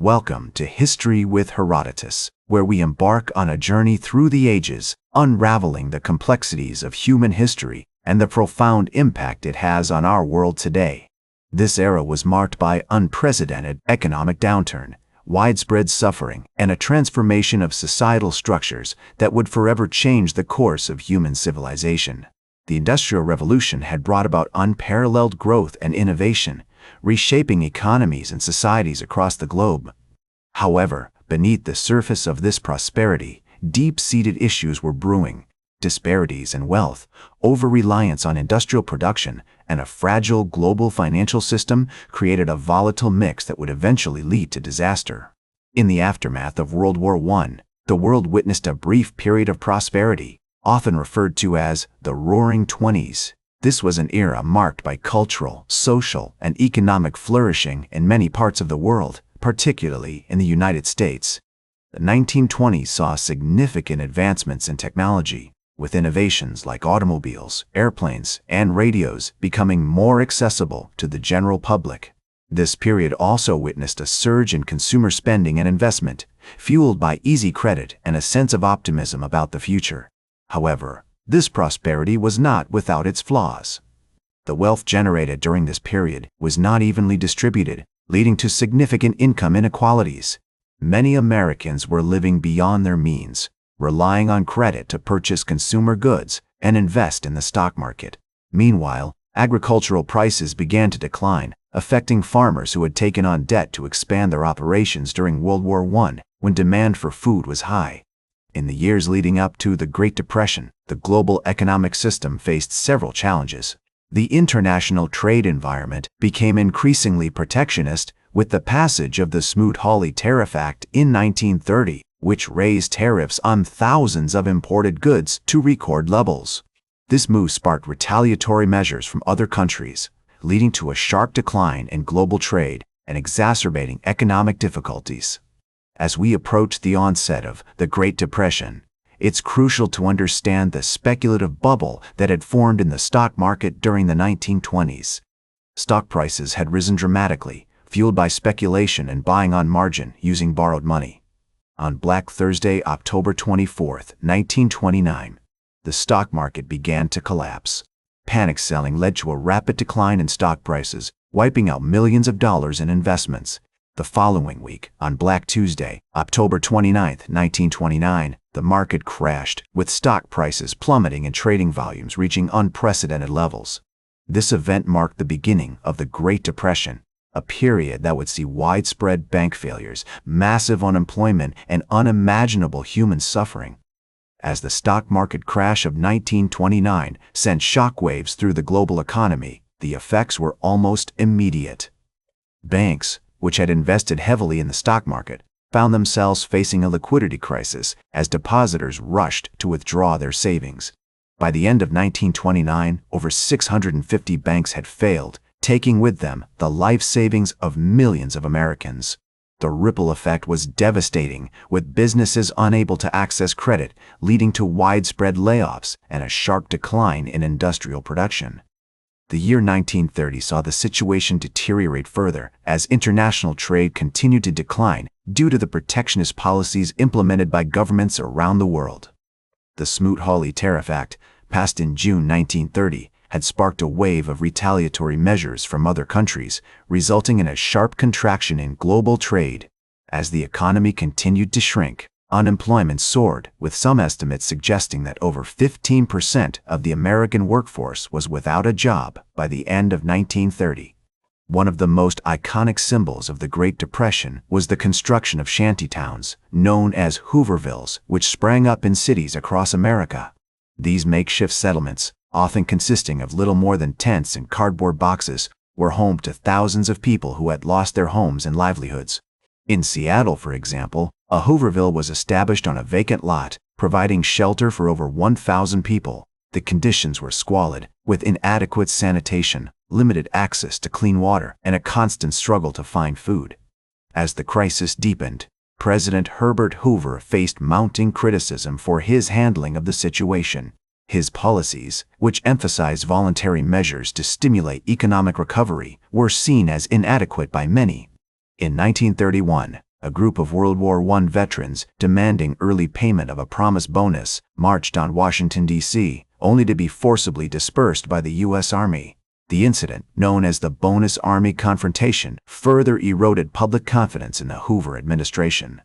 Welcome to History with Herodotus, where we embark on a journey through the ages, unraveling the complexities of human history and the profound impact it has on our world today. This era was marked by unprecedented economic downturn, widespread suffering, and a transformation of societal structures that would forever change the course of human civilization. The Industrial Revolution had brought about unparalleled growth and innovation, reshaping economies and societies across the globe. However, beneath the surface of this prosperity, deep-seated issues were brewing. Disparities in wealth, over-reliance on industrial production, and a fragile global financial system created a volatile mix that would eventually lead to disaster. In the aftermath of World War I, the world witnessed a brief period of prosperity, often referred to as the Roaring Twenties. This was an era marked by cultural, social, and economic flourishing in many parts of the world, particularly in the United States. The 1920s saw significant advancements in technology, with innovations like automobiles, airplanes, and radios becoming more accessible to the general public. This period also witnessed a surge in consumer spending and investment, fueled by easy credit and a sense of optimism about the future. However, this prosperity was not without its flaws. The wealth generated during this period was not evenly distributed, leading to significant income inequalities. Many Americans were living beyond their means, relying on credit to purchase consumer goods and invest in the stock market. Meanwhile, agricultural prices began to decline, affecting farmers who had taken on debt to expand their operations during World War I, when demand for food was high. In the years leading up to the Great Depression, the global economic system faced several challenges. The international trade environment became increasingly protectionist with the passage of the Smoot-Hawley Tariff Act in 1930, which raised tariffs on thousands of imported goods to record levels. This move sparked retaliatory measures from other countries, leading to a sharp decline in global trade and exacerbating economic difficulties. As we approach the onset of the Great Depression, it's crucial to understand the speculative bubble that had formed in the stock market during the 1920s. Stock prices had risen dramatically, fueled by speculation and buying on margin using borrowed money. On Black Thursday, October 24, 1929, the stock market began to collapse. Panic selling led to a rapid decline in stock prices, wiping out millions of dollars in investments. The following week, on Black Tuesday, October 29, 1929, the market crashed, with stock prices plummeting and trading volumes reaching unprecedented levels. This event marked the beginning of the Great Depression, a period that would see widespread bank failures, massive unemployment, and unimaginable human suffering. As the stock market crash of 1929 sent shockwaves through the global economy, the effects were almost immediate. Banks, which had invested heavily in the stock market, found themselves facing a liquidity crisis as depositors rushed to withdraw their savings. By the end of 1929, over 650 banks had failed, taking with them the life savings of millions of Americans. The ripple effect was devastating, with businesses unable to access credit, leading to widespread layoffs and a sharp decline in industrial production. The year 1930 saw the situation deteriorate further as international trade continued to decline due to the protectionist policies implemented by governments around the world. The Smoot-Hawley Tariff Act, passed in June 1930, had sparked a wave of retaliatory measures from other countries, resulting in a sharp contraction in global trade. As the economy continued to shrink, unemployment soared, with some estimates suggesting that over 15% of the American workforce was without a job by the end of 1930. One of the most iconic symbols of the Great Depression was the construction of shantytowns, known as Hoovervilles, which sprang up in cities across America. These makeshift settlements, often consisting of little more than tents and cardboard boxes, were home to thousands of people who had lost their homes and livelihoods. In Seattle, for example, a Hooverville was established on a vacant lot, providing shelter for over 1,000 people. The conditions were squalid, with inadequate sanitation, limited access to clean water, and a constant struggle to find food. As the crisis deepened, President Herbert Hoover faced mounting criticism for his handling of the situation. His policies, which emphasized voluntary measures to stimulate economic recovery, were seen as inadequate by many. In 1931, A group of World War I veterans, demanding early payment of a promised bonus, marched on Washington, D.C., only to be forcibly dispersed by the U.S. Army. The incident, known as the Bonus Army Confrontation, further eroded public confidence in the Hoover administration.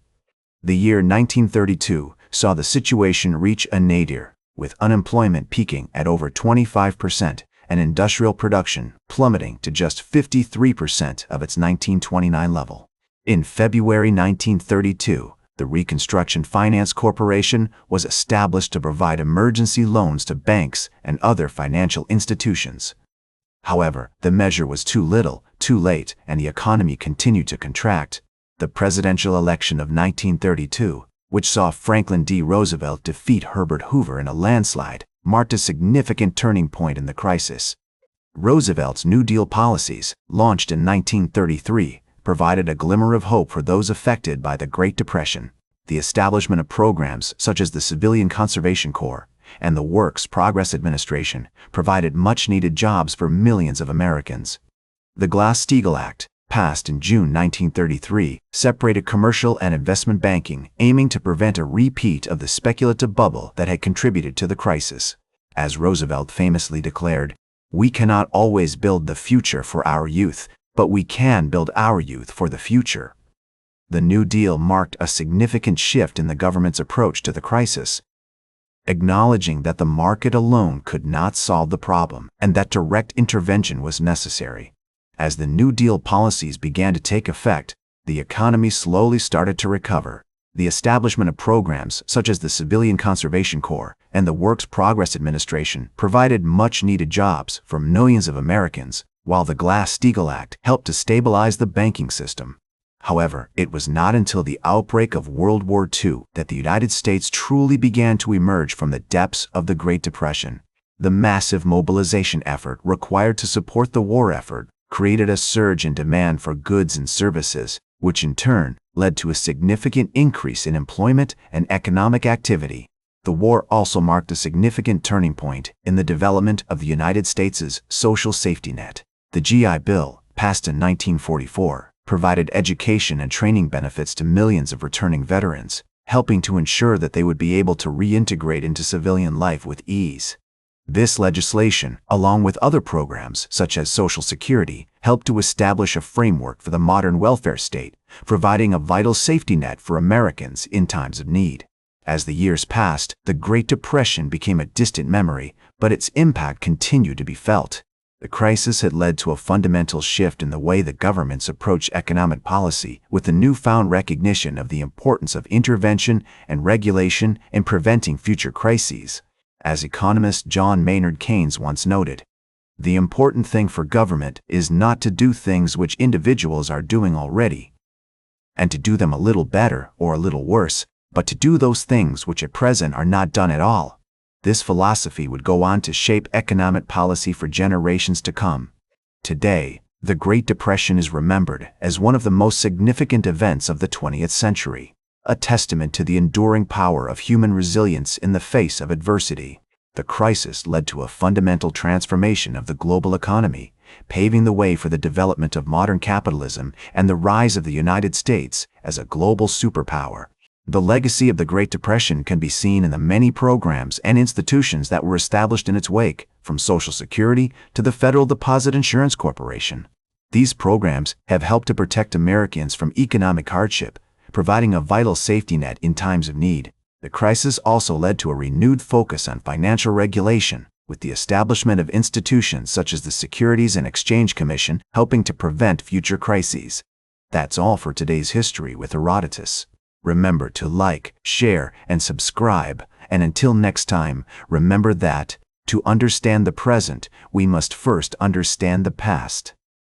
The year 1932 saw the situation reach a nadir, with unemployment peaking at over 25% and industrial production plummeting to just 53% of its 1929 level. In February 1932, the Reconstruction Finance Corporation was established to provide emergency loans to banks and other financial institutions. However, the measure was too little, too late, and the economy continued to contract. The presidential election of 1932, which saw Franklin D. Roosevelt defeat Herbert Hoover in a landslide, marked a significant turning point in the crisis. Roosevelt's New Deal policies, launched in 1933, provided a glimmer of hope for those affected by the Great Depression. The establishment of programs such as the Civilian Conservation Corps and the Works Progress Administration provided much-needed jobs for millions of Americans. The Glass-Steagall Act, passed in June 1933, separated commercial and investment banking, aiming to prevent a repeat of the speculative bubble that had contributed to the crisis. As Roosevelt famously declared, "We cannot always build the future for our youth, but we can build our youth for the future." The New Deal marked a significant shift in the government's approach to the crisis, acknowledging that the market alone could not solve the problem and that direct intervention was necessary. As the New Deal policies began to take effect, the economy slowly started to recover. The establishment of programs such as the Civilian Conservation Corps and the Works Progress Administration provided much-needed jobs for millions of Americans, while the Glass-Steagall Act helped to stabilize the banking system. However, it was not until the outbreak of World War II that the United States truly began to emerge from the depths of the Great Depression. The massive mobilization effort required to support the war effort created a surge in demand for goods and services, which in turn led to a significant increase in employment and economic activity. The war also marked a significant turning point in the development of the United States' social safety net. The GI Bill, passed in 1944, provided education and training benefits to millions of returning veterans, helping to ensure that they would be able to reintegrate into civilian life with ease. This legislation, along with other programs such as Social Security, helped to establish a framework for the modern welfare state, providing a vital safety net for Americans in times of need. As the years passed, the Great Depression became a distant memory, but its impact continued to be felt. The crisis had led to a fundamental shift in the way the governments approach economic policy, with the newfound recognition of the importance of intervention and regulation in preventing future crises. As economist John Maynard Keynes once noted, "The important thing for government is not to do things which individuals are doing already, and to do them a little better or a little worse, but to do those things which at present are not done at all." This philosophy would go on to shape economic policy for generations to come. Today, the Great Depression is remembered as one of the most significant events of the 20th century, a testament to the enduring power of human resilience in the face of adversity. The crisis led to a fundamental transformation of the global economy, paving the way for the development of modern capitalism and the rise of the United States as a global superpower. The legacy of the Great Depression can be seen in the many programs and institutions that were established in its wake, from Social Security to the Federal Deposit Insurance Corporation. These programs have helped to protect Americans from economic hardship, providing a vital safety net in times of need. The crisis also led to a renewed focus on financial regulation, with the establishment of institutions such as the Securities and Exchange Commission helping to prevent future crises. That's all for today's History with Herodotus. Remember to like, share, and subscribe, and until next time, remember that, to understand the present, we must first understand the past.